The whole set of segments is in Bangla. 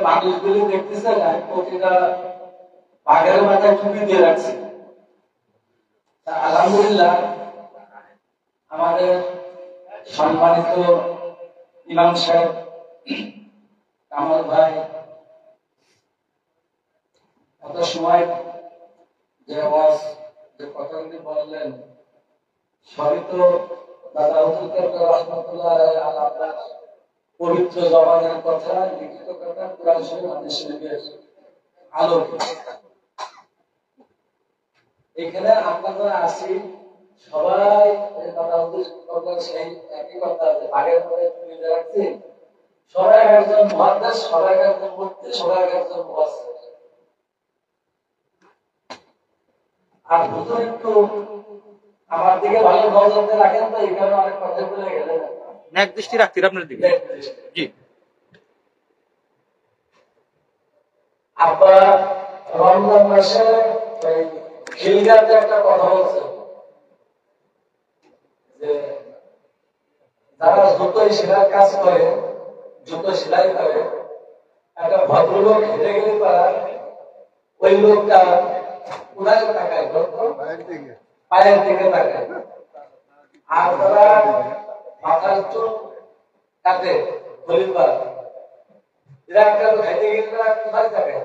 মানুষগুলি দেখতেছেন আমি প্রতিটা বাঘের মাথায় টুপি দিয়ে রাখছি। আলহামদুলিল্লাহ আমাদের সম্মানিত ইমাম সাহেব কামাল ভাই কত সময় যে কথাগুলি বললেন সবই তো দাদা হুজুর রহমতুল্লাহ আলাইহি পবিত্র জবানের কথা, লিখিত কথা, কোরআন শরীফ হাদিস শরীফের আলোকে। এখানে আমরা যারা আছি সবাই দাদা হুজুর সেই একই কথা আছে, বাঘের মধ্যে তুলে রাখছি। সবাই একজন মুহাদ্দিস, সবাই একজন মুফতি, সবাই একজন মুফাসসির। আর হুজুর একটু আমার দিকে ভালো নজর দিয়ে রাখেন, তো এই কারণে অনেক কথা বলে গেলেন। ন্যাক দৃষ্টি রাখতেন আপনার দিকে। জি আব্বা রমজান মাসে খিলগাতে একটা কথা বলছে যে যারা জুতোই সেলাই কাজ করে, জুতো সেলাই করে, একটা ভদ্রলোক হেঁটে গেলে পারা ওই লোকটা কোথায় তাকায়? পায়ের দিকে তাকায়। আর তারা মাথার চুল কাটে বলিবার এরা একটা হেঁটে গেলে তারা কোথায় তাকায়?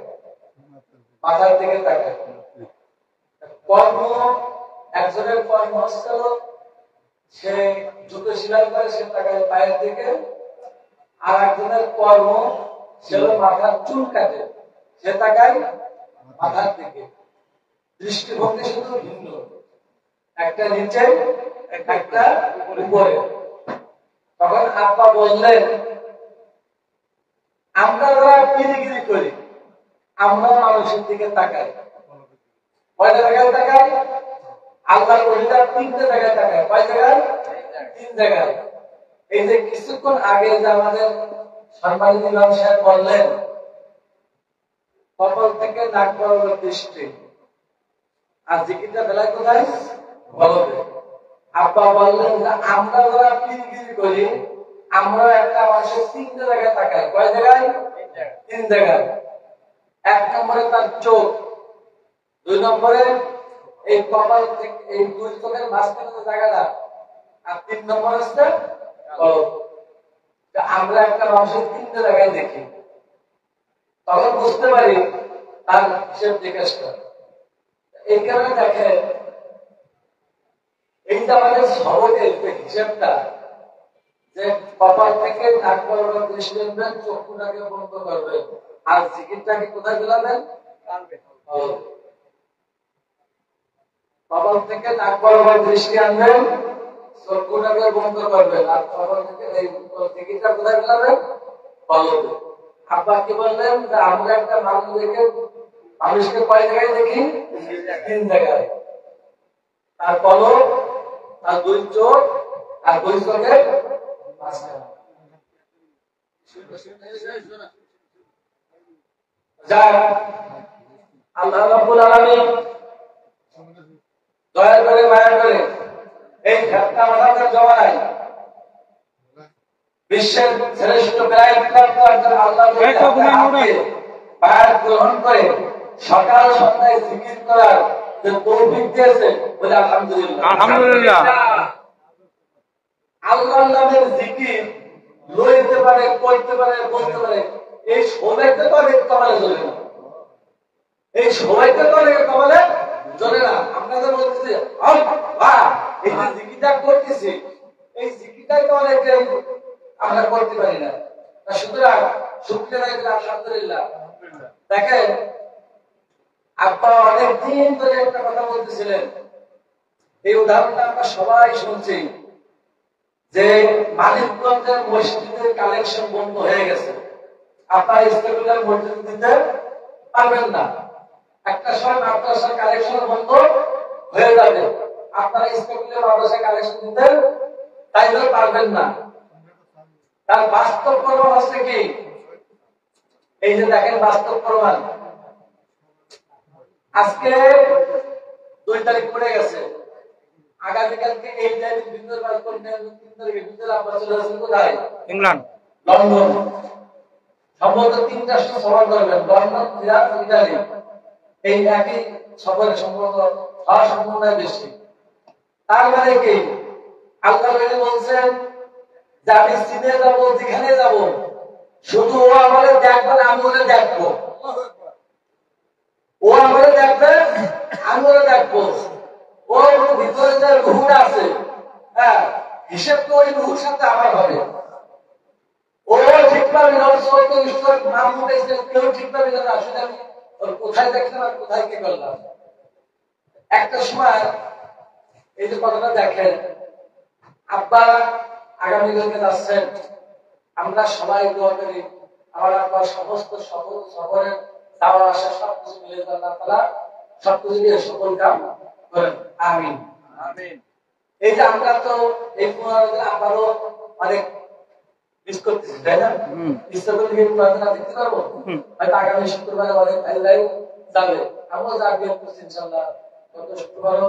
মাথার দিকে তাকায়। কর্ম একজনের কর্ম হচ্ছে সে জুতো সেলাই করে, সে তাকায় পায়ের দিকে। আর একজনের কর্ম সে মাথার চুল কাটে, সে তাকায় মাথার দিকে। দৃষ্টিভঙ্গি শুধু ভিন্ন, একটা নিচে একটা উপরে। তখন আব্বা বললেন আমরা যারা পিরিগিরি করি আমরা মানুষের দিকে তাকাই, কয়টা জায়গায় তাকাই? আল্লাহর ওলিরা তিনটে জায়গায় তাকায়। কয় জায়গায়? তিন জায়গায়। এই যে কিছুক্ষণ আগে যে আমাদের সম্মানিত ইমাম সাহেব বললেন কপাল থেকে নাক বরাবর দৃষ্টি, আর জিকিরটা বেলায় কোথায়? বলবে। আব্বা বললেন যে আমরা যারা পিরিগিরি করি আমরা একটা মানুষের তিনটে জায়গায় তাকাই। কয় জায়গায়? তিন জায়গায়। এক নম্বরে তার চোখ, দুই নম্বরে এই কপাল থেকে এই দুই চোখের মাঝখানে যে জায়গাটা, আর তিন নম্বর হচ্ছে কলব। আমরা একটা মানুষের তিনটে জায়গায় দেখি, তখন বুঝতে পারি তার হিসেব জিজ্ঞাসা। এই কারণে দেখেন এইটা আমাদের সবকের হিসেবটা যে কপাল থেকে নাক বরাবর দৃষ্টি আনবেন, চক্ষুটাকে বন্ধ করবেন, আর জিকিরটাকে কোথায় ফেলাবেন? কপাল থেকে নাক বরাবর দৃষ্টি আনবেন, চক্ষুটাকে বন্ধ করবেন, আর কপাল থেকে এই জিকিরটা কোথায় ফেলাবেন? কলবে। আব্বা কি বললেন যে আমরা একটা মানুষ দেখে মানুষকে কয় জায়গায় দেখি? তিন জায়গায়। তার কলব, তার দুই চোখ, আর দুই চোখের মাঝখানে। যাক, আল্লাহ রাব্বুল আলামিন দয়া করে মায়া করে এই ঘটনা আমাদের জমানায় বিশ্বের শ্রেষ্ঠ প্রাপ্ত একজন আল্লাহ বায়াত গ্রহণ করে সকাল সন্ধ্যায় জিকির করার যে তৌফিক দিয়েছে, বলে আলহামদুলিল্লাহ। আলহামদুলিল্লাহ। আল্লাহর নামের জিকির লইতে পারে, করতে পারে, বলতে পারে, এই সবাইকে তো অনেক কমালে চলে না। এই সবাইকে তো অনেক কমালে চলে না। আমরা তো বলতেছি এই যে জিকিরটা করতেছি, এই জিকিরটাই তো অনেকে আমরা করতে পারি না। সুতরাং শুকরিয়া আলহামদুলিল্লাহ। দেখেন আব্বা অনেকদিন ধরে একটা কথা বলতেছিলেন, এই উদাহরণটা আমরা সবাই শুনছি যে মানিকগঞ্জের মসজিদের কালেকশন বন্ধ হয়ে গেছে। আপনার স্কুলের মসজিদ দিতে পারবেন না, একটা সময় মাদ্রাসার কালেকশন বন্ধ হয়ে যাবে। আপনার স্কুলের মাদ্রাসার কালেকশন দিতে তাইলে পারবেন না। তার বাস্তব প্রমাণ হচ্ছে কি? এই যে দেখেন বাস্তব প্রমাণ, আজকে 2 তারিখ পড়ে গেছে, আগামীকালকে এই তারিখ ভিতরে 3 তারিখের ভিতরে আপনারা চলে আসবেন কোথায়? England, London. সম্ভবত 3টা সফর করবেন, লন্ডন, ইরাক, ইটালি। এই একই সফরে সম্ভবত হওয়া সম্ভাবনা বেশি। তার মানে কি আল্লাহ নবী বলছেন যে আমি চীনে যাবো, যেখানে যাবো, শুধু ও আমাকে দেখবে না, আমি ওকে দেখবো। ও আমাকে দেখবে, আমি ওকে দেখবো। ওর ভিতরে যে রুহটা আছে, হ্যাঁ, হিসেব তো ওই রুহুর সাথে আমার হবে। ও ঠিক পাবে না, ওর চোখ তো ঈশ্বর নাম উঠেছে, কেউ ঠিক পাবে না। আসলে আমি ওর কোথায় দেখলাম আর কোথায় কি করলাম। একটা সময় এই যে কথাটা দেখেন, আব্বা আগামীকালকে যাচ্ছেন, আমরা সবাই দোয়া করি আমার আব্বার সমস্ত সফরের যাওয়া আসা সবকিছু মিলে আল্লাহ তাআলা সবকিছু দিয়ে সফল কাম করেন, আমিন আমিন। এই যে আমরা তো এই 15 দিন আবারও অনেক মিস করতেছি, তাই না? ইচ্ছা করলে কি প্রার্থনা দেখতে পারবো? হয়তো আগামী শুক্রবারে অনেক লাইভ যাবে, আমরাও যাবো ইনশাআল্লাহ। গত শুক্রবারও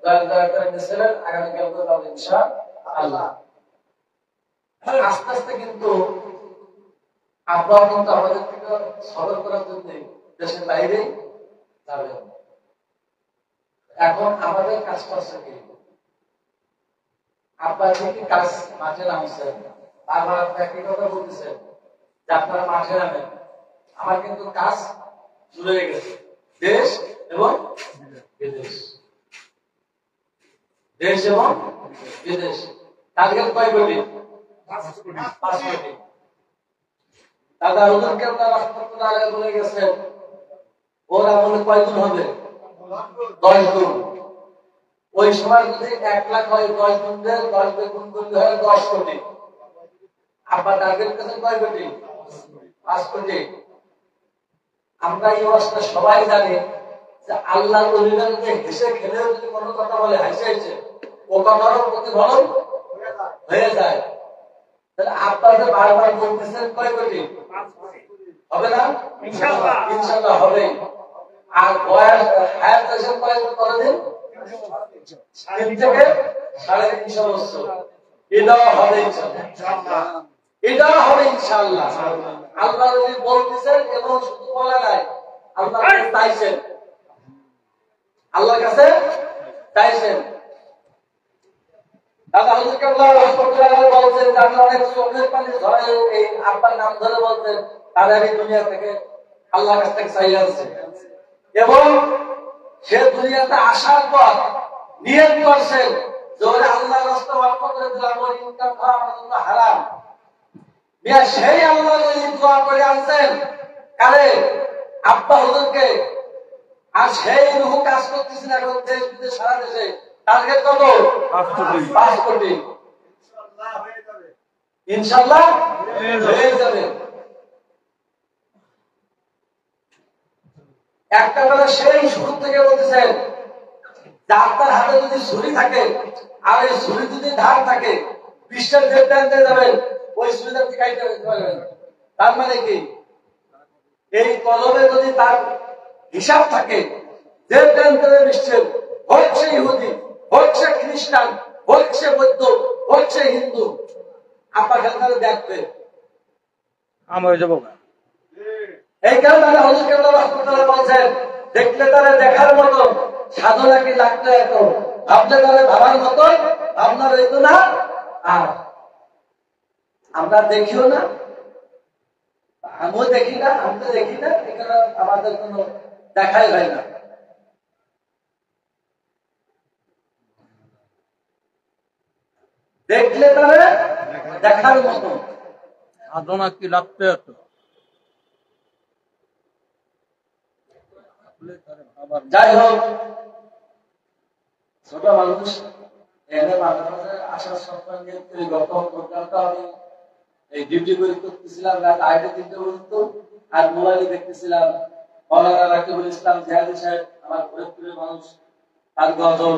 দয়া করে নিয়েছিলেন, আগামীকাল করে যাবো ইনশাআল্লাহ। আস্তে আস্তে কিন্তু আব্বা কিন্তু আমাদের থেকে সফর করার জন্য দেশের বাইরে যাবে। এখন আমাদের কাজটা হচ্ছে কি, আব্বা থেকে কাজ মাঠে নামছেন, বারবার একই কথা বলতেছেন যে আপনারা মাঠে নামেন। আমার কিন্তু কাজ শুরু হয়ে গেছে, দেশ এবং বিদেশ, দেশ এবং বিদেশ। টার্গেট কয় কোটি? 5 কোটি। দাদা হুজুর কেবলা রাহমাতুল্লাহ আলাইহি বলে গেছেন, ওর আমলে কয় গুণ হবে? 10 গুণ। ওই সময় যদি 1 লাখ হয়, 10 গুণ দিয়ে 10 গুণ করলে হয় 10 কোটি। আপনার টার্গেট করেছেন কয় কোটি? 5 কোটি। আমরা এই অবস্থা সবাই জানি যে আল্লাহ ওলিদের যে হেসে খেলেও যদি কোনো কথা বলে হাসে হাসে, ও কথারও প্রতিফলন হয়ে যায়। তাহলে আপনাদের বারবার বলতেছেন কয় কোটি? 5 কোটি হবে না? ইনশাআল্লাহ ইনশাআল্লাহ হবে। আর বয়স হায়াত দেশে কয় কতদিন? 3 থেকে 3.5 বছর। এটাও হবে ইনশাআল্লাহ, এটাও হবে ইনশাআল্লাহ। আল্লাহ যদি বলতেছেন এবং শুধু বলা নাই, আল্লাহ চাইছেন, আল্লাহর কাছে চাইছেন। দাদা হুজুর কেবলা রাহমাতুল্লাহ আলাইহি বলতেন যে আমি অনেক চোখের পানি ধরে এই আব্বার নাম ধরে বলতেন, তাদের এই দুনিয়া থেকে আল্লাহর কাছ থেকে চাই আছে। এবং সে দুনিয়াতে আসার পর নিয়ত করছেন যে ওরে আল্লাহর রাস্তায় ওয়াকফ করে দিলাম, ওর ইনকাম খাওয়া আমার জন্য হারাম। মিয়া সেই আল্লাহ যদি দোয়া করে আনছেন কারে? আব্বা হুজুরকে। আর সেই রূহ কাজ করতেছেন এখন দেশ বিদেশ সারা দেশে। টার্গেট কত? 5 কোটি। ইনশাআল্লাহ হয়ে যাবে। একটা কথা সেই শুরু থেকে বলতেছেন যে আপনার হাতে যদি ছুরি থাকে আর এই ছুরি যদি ধার থাকে, 20টা যে প্যান্টে যাবেন ওই ছুরিটা আপনি কাটতে পারবেন। তার মানে কি এই কলমে যদি তার হিসাব থাকে, যে প্যান্টে নিশ্চয় হচ্ছে ইহুদি, হচ্ছে খ্রিস্টান, হচ্ছে বৌদ্ধ, হচ্ছে হিন্দু, আপনার খেলতে দেখবে আমার যাবো। এই কারণে হুজুর কেবলা রাহমাতুল্লাহ বলেন, দেখলে তারে দেখার মতো, সাধনা কি লাগতো এত, ভাবলে তারে ভাবার মতো ভাবনা রইত না। আর আমরা দেখিও না, আমিও দেখি না, আমি তো দেখি না, এখানে আমাদের কোনো দেখাই হয় না। দেখলে তারে দেখার মতো, সাধনা কি লাগতো এত? যাই হোক, ছোট মানুষ এনে মাঝে মাঝে আসার সম্মান নিয়ে গত প্রোগ্রামটা আমি এই ডিউটি করতেছিলাম রাত 2:30 পর্যন্ত, আর মোবাইলে দেখতেছিলাম মৌলানা রাকিবুল ইসলাম জিহাদি সাহেব, আমার ফরিদপুরের মানুষ, তার গজল,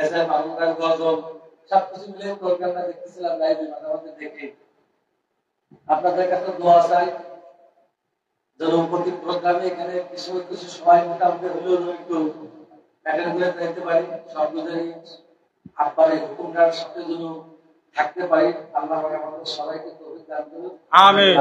এস এম মাহমুদের গজল, সবকিছু মিলে প্রোগ্রামটা দেখতেছিলাম লাইভে। মাঝে মাঝে দেখি আপনাদের কাছে দোয়া চাই যেন প্রতি প্রোগ্রামে এখানে কিছু কিছু সময় মোটামুটি হলেও একটু অ্যাটেন্ড করে যেতে পারি, সব বুঝাই আপনার এই হুকুমটার সাথে যেন থাকতে পারি। আল্লাহ আমাদের সবাইকে তৌফিক দান করুন। আমিন।